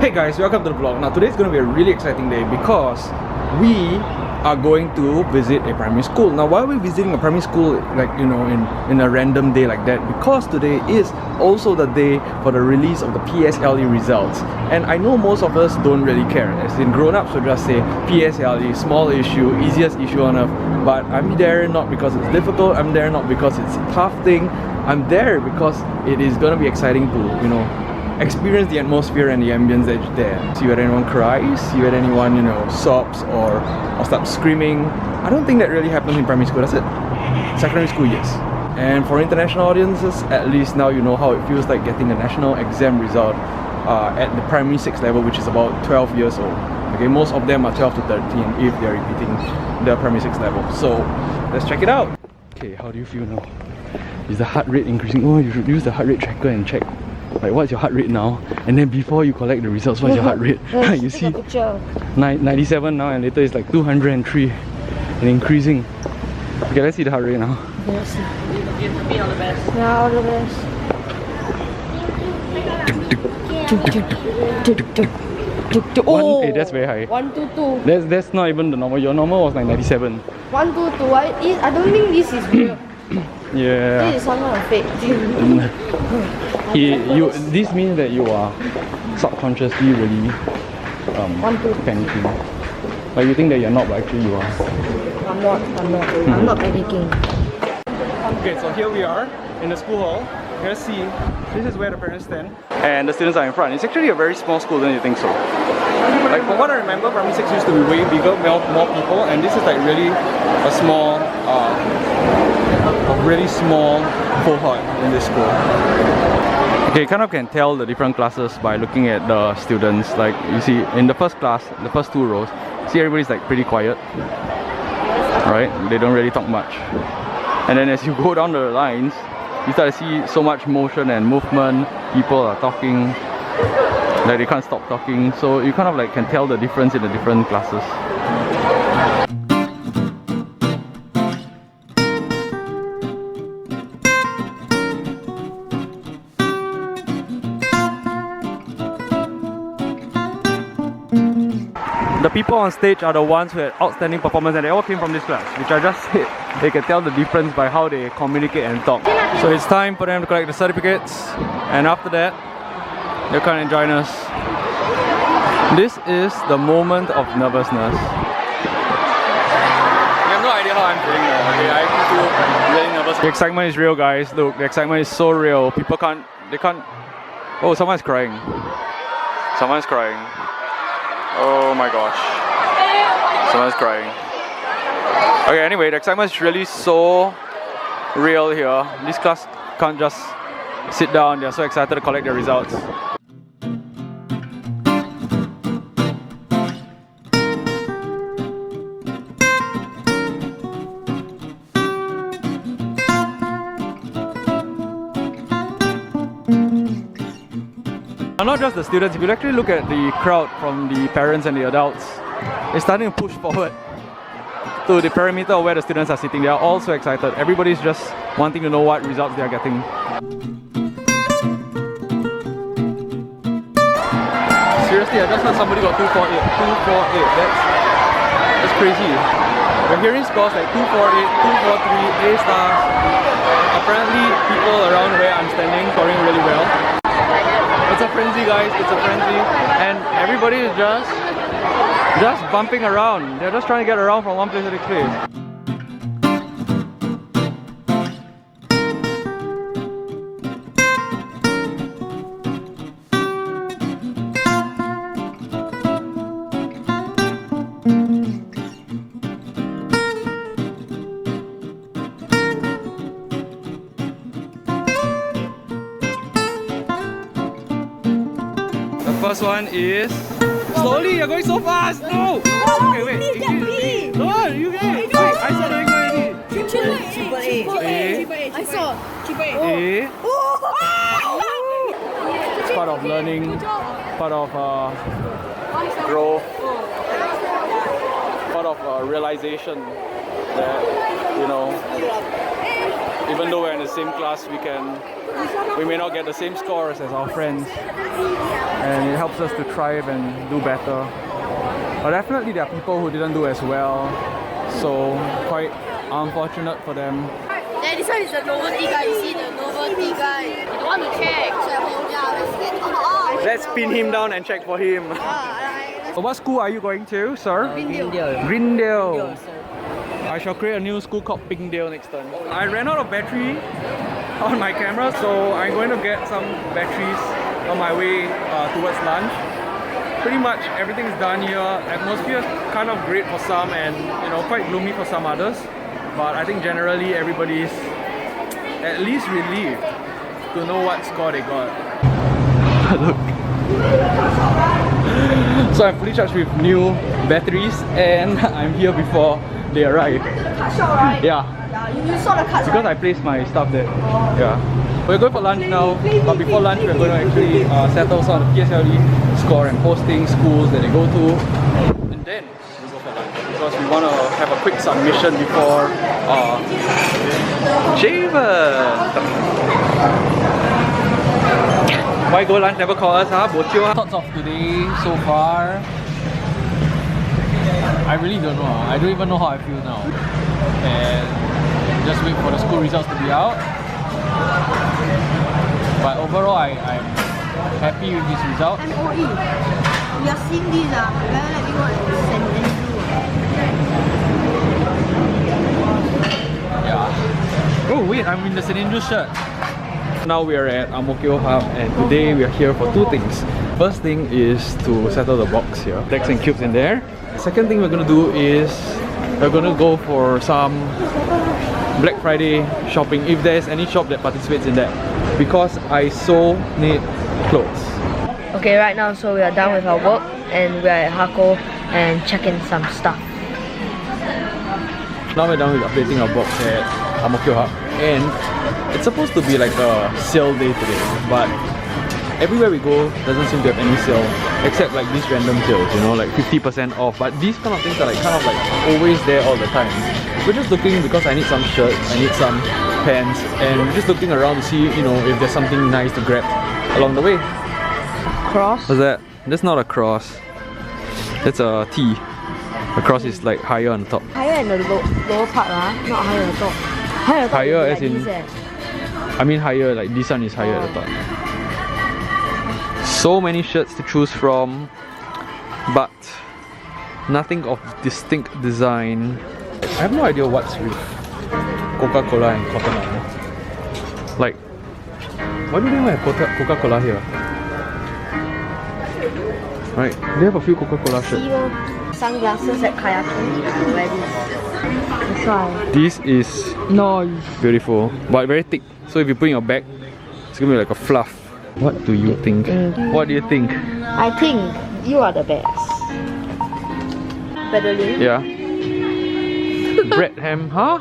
Hey guys, welcome to the vlog. Now today's going to be a really exciting day because we are going to visit a primary school. Now why are we visiting a primary school like, you know, in a random day like that? Because today is also the day for the release of the PSLE results. And I know most of us don't really care. As in grown-ups will just say PSLE, small issue, easiest issue on earth. But I'm there not because it's difficult, I'm there not because it's a tough thing. I'm there because it is going to be exciting to, you know, experience the atmosphere and the ambience that's there. See whether anyone cries, see whether anyone, you know, sobs or starts screaming. I don't think that really happens in primary school, does it? Secondary school, yes. And for international audiences, at least now you know how it feels like getting a national exam result at the primary 6 level, which is about 12 years old. Okay, most of them are 12 to 13 if they're repeating the primary 6 level. So let's check it out. Okay, how do you feel now? Is the heart rate increasing? Oh, you should use the heart rate tracker and check. Like, what's your heart rate now? And then before you collect the results, what's your heart rate? You see 97 now, and later it's like 203 and increasing. Okay, let's see the heart rate now. Let's see. Be all the best. Yeah, all the best. Oh, hey, that's very high. 122. That's not even the normal. Your normal was like 97. 122. I don't think this is real. Yeah. This is some kind of fake thing. This means that you are subconsciously really panicking. Like you think that you're not, but actually you are. I'm not panicking. Okay, so here we are in the school hall. Let's see. This is where the parents stand. And the students are in front. It's actually a very small school, don't you think so? Like from what I remember, primary 6 used to be way bigger, more people, and this is like really a small really small cohort in this school. Okay, you kind of can tell the different classes by looking at the students. Like you see in the first class, the first 2 rows, see everybody's like pretty quiet, right? They don't really talk much. And then as you go down the lines, you start to see so much motion and movement. People are talking, like they can't stop talking. So you kind of like can tell the difference in the different classes. The people on stage are the ones who had outstanding performance, and they all came from this class, which I just said. They can tell the difference by how they communicate and talk. So it's time for them to collect the certificates, and after that, they'll come and join us. This is the moment of nervousness. You have no idea how I'm feeling now. Okay, I actually feel really nervous. The excitement is real, guys. Look, the excitement is so real. People can't. Oh, someone's crying. Someone's crying. Oh my gosh. Someone's crying. Okay, anyway, the excitement is really so real here. This class can't just sit down. They're so excited to collect their results. Not just the students, if you actually look at the crowd from the parents and the adults, it's starting to push forward to the perimeter of where the students are sitting. They are all so excited. Everybody's just wanting to know what results they are getting. Seriously, I just heard somebody got 248. 248, that's crazy. We're hearing scores like 248, 243, A stars. Apparently people around where I'm standing scoring really well. It's a frenzy, guys, it's a frenzy, and everybody is just bumping around. They're just trying to get around from one place to the next place. First one is slowly. You're going so fast. No. Okay, wait. No, you get it. I saw the already. Triple A. I saw triple A. It's part of learning, part of growth. part of a realization that, you know, even though we're in the same class, we may not get the same scores as our friends, and it helps us to thrive and do better. But definitely there are people who didn't do as well, so quite unfortunate for them. Yeah, this one is the novelty guy. You see the novelty guy. You don't want to check. Let's pin him down and check for him. So what school are you going to, sir? Greendale. I shall create a new school called Pinkdale next time. I ran out of battery on my camera, so I'm going to get some batteries on my way towards lunch. Pretty much everything's done here. Atmosphere is kind of great for some and, you know, quite gloomy for some others. But I think generally everybody's at least relieved to know what score they got. Look. So I'm fully charged with new batteries and I'm here before they arrive. Yeah. You saw the cards, because I placed my stuff there. Yeah. We're going for lunch now, but before lunch we're going to actually settle some of the PSLE score and posting schools that they go to. And then we'll go for lunch because we want to have a quick submission before Why go lunch never call us, huh? Thoughts of today so far? I really don't know. I don't even know how I feel now. And just wait for the school results to be out. But overall, I'm happy with this result. And OE, we are seeing these where let me go and St. Andrew. Yeah. Oh wait, I'm in the St. Andrews shirt. Now we are at Hougang Ave and today we are here for two things. First thing is to settle the box here. Decks and cubes in there. Second thing we're going to do is we're going to go for some Black Friday shopping if there's any shop that participates in that, because I so need clothes. Okay, right now so we are done with our work and we are at Hako and checking some stuff. Now we're done with updating our box at Hougang Ave and it's supposed to be like a sale day today, but everywhere we go doesn't seem to have any sale except like these random sales, you know, like 50% off. But these kind of things are like kind of like always there all the time. We're just looking because I need some shirts, I need some pants, and we're just looking around to see, you know, if there's something nice to grab along the way. Cross? What's that? That's not a cross. That's a T. A cross is like higher on the top. Higher in the lower part, not higher on the top. Higher, on the top Higher like as in... this, I mean higher, like this one is higher at the top. So many shirts to choose from, but nothing of distinct design. I have no idea what's with Coca-Cola and Cotton On. Like, why do they have Coca-Cola here? Right, they have a few Coca-Cola shirts. Sunglasses at kayaking. Wear this. That's why. This is Nice. beautiful, but very thick. So if you put in your bag, it's gonna be like a fluff. What do you think? What do you think? I think you are the best. Pedaling? Yeah. Bread ham, huh?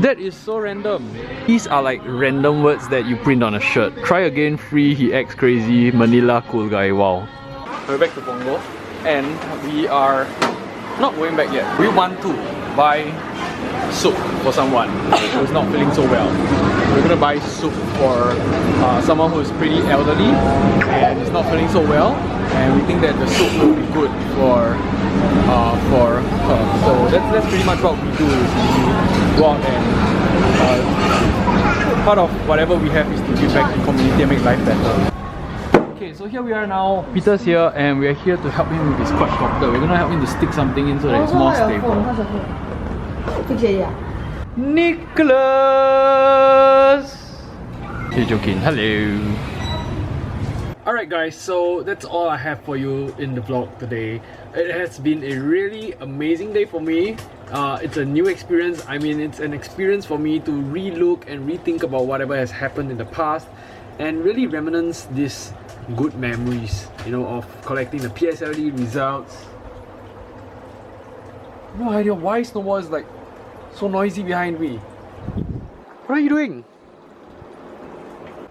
That is so random. These are like random words that you print on a shirt. Try again, free, he acts crazy, Manila, cool guy, wow. We're back to Punggol and we are not going back yet. We want to buy soup for someone who's not feeling so well. We're gonna buy soup for someone who's pretty elderly and is not feeling so well, and we think that the soup will be good for her. So that's pretty much what we do. Is we go out and part of whatever we have is to give back to the community and make life better. Okay, so here we are now. Peter's here and we're here to help him with his quadcopter. We're gonna help him to stick something in so that it's more stable. Nicholas! You're joking. Hello! Alright guys, so that's all I have for you in the vlog today. It has been a really amazing day for me. It's a new experience. I mean, it's an experience for me to re-look and rethink about whatever has happened in the past and really reminisce these good memories, you know, of collecting the PSLE results. No idea why Snowball is like so noisy behind me. What are you doing?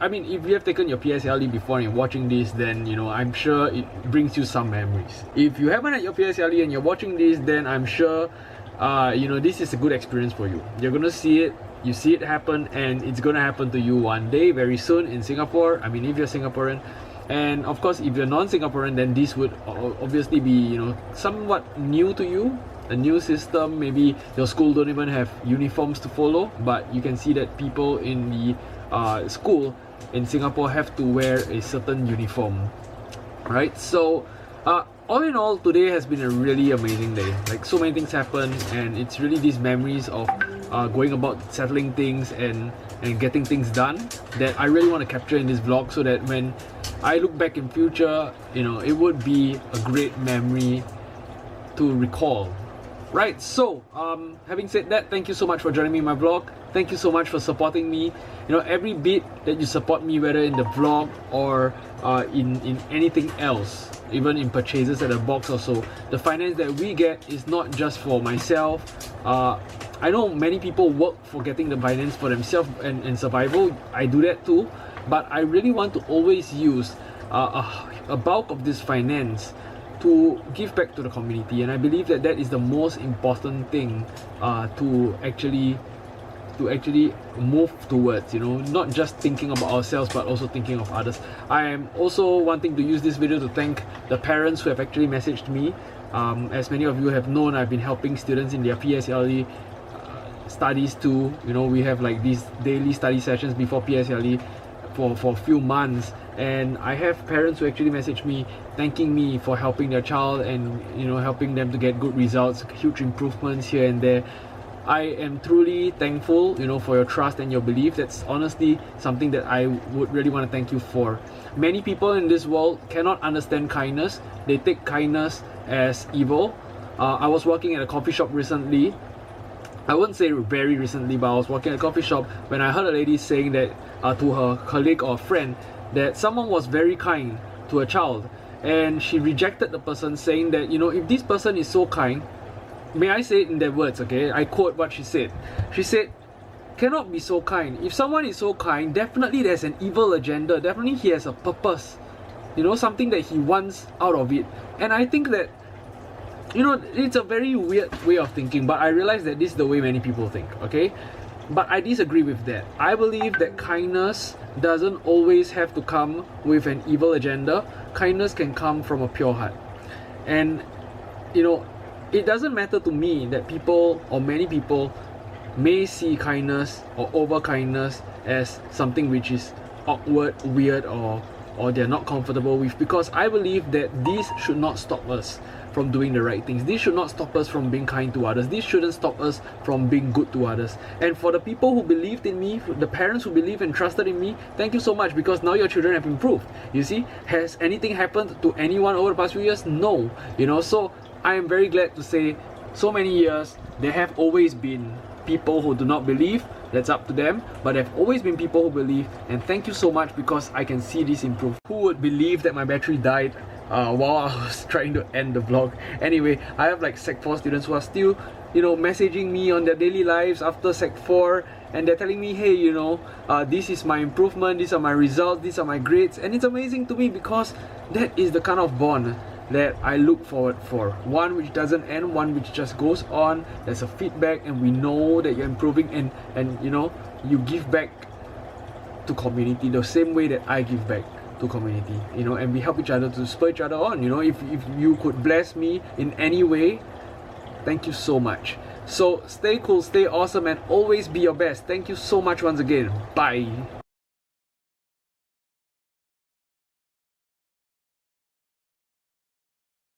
I mean, if you have taken your PSLE before and you're watching this, then you know, I'm sure it brings you some memories. If you haven't had your PSLE and you're watching this, then I'm sure you know, this is a good experience for you. You're gonna see it, you see it happen, and it's gonna happen to you one day very soon in Singapore. I mean, if you're Singaporean. And of course, if you're non-Singaporean, then this would obviously be, you know, somewhat new to you, a new system. Maybe your school don't even have uniforms to follow, but you can see that people in the school in Singapore have to wear a certain uniform, right? So all in all, today has been a really amazing day. Like, so many things happen, and it's really these memories of going about settling things and getting things done that I really want to capture in this vlog, so that when I look back in future, you know, it would be a great memory to recall, right? So having said that, thank you so much for joining me in my vlog. Thank you so much for supporting me. You know, every bit that you support me, whether in the vlog or in anything else, even in purchases at a box or so, the finance that we get is not just for myself. I know many people work for getting the finance for themselves and survival. I do that too. But I really want to always use a bulk of this finance to give back to the community, and I believe that that is the most important thing to actually move towards, you know, not just thinking about ourselves but also thinking of others. I am also wanting to use this video to thank the parents who have actually messaged me. As many of you have known, I've been helping students in their PSLE studies too. You know, we have like these daily study sessions before PSLE for a few months, and I have parents who actually message me thanking me for helping their child and, you know, helping them to get good results, huge improvements here and there. I am truly thankful, you know, for your trust and your belief. That's honestly something that I would really want to thank you for. Many people in this world cannot understand kindness. They take kindness as evil. I was working at a coffee shop recently. I wouldn't say very recently, but I was working at a coffee shop when I heard a lady saying that to her colleague or friend that someone was very kind to a child, and she rejected the person, saying that, you know, if this person is so kind, may I say it in their words, okay? I quote what she said. She said, cannot be so kind. If someone is so kind, definitely there's an evil agenda. Definitely he has a purpose, you know, something that he wants out of it. And I think that, you know, it's a very weird way of thinking, but I realize that this is the way many people think, okay? But I disagree with that. I believe that kindness doesn't always have to come with an evil agenda. Kindness can come from a pure heart. And, you know, it doesn't matter to me that people, or many people, may see kindness or over kindness as something which is awkward, weird, or they're not comfortable with, because I believe that these should not stop us from doing the right things. This should not stop us from being kind to others. This shouldn't stop us from being good to others. And for the people who believed in me, the parents who believed and trusted in me, thank you so much, because now your children have improved. You see, has anything happened to anyone over the past few years? No. You know, so I am very glad to say, so many years, there have always been people who do not believe. That's up to them, but there have always been people who believe, and thank you so much, because I can see this improve. Who would believe that my battery died while I was trying to end the vlog? Anyway, I have like Sec 4 students who are still, you know, messaging me on their daily lives after Sec 4, and they're telling me, hey, you know, this is my improvement, these are my results, these are my grades. And it's amazing to me, because that is the kind of bond that I look forward for. One which doesn't end, one which just goes on. There's a feedback, and we know that you're improving, and you know, you give back to community the same way that I give back to community, you know, and we help each other to spur each other on. You know, if you could bless me in any way, thank you so much. So stay cool, stay awesome, and always be your best. Thank you so much once again. Bye.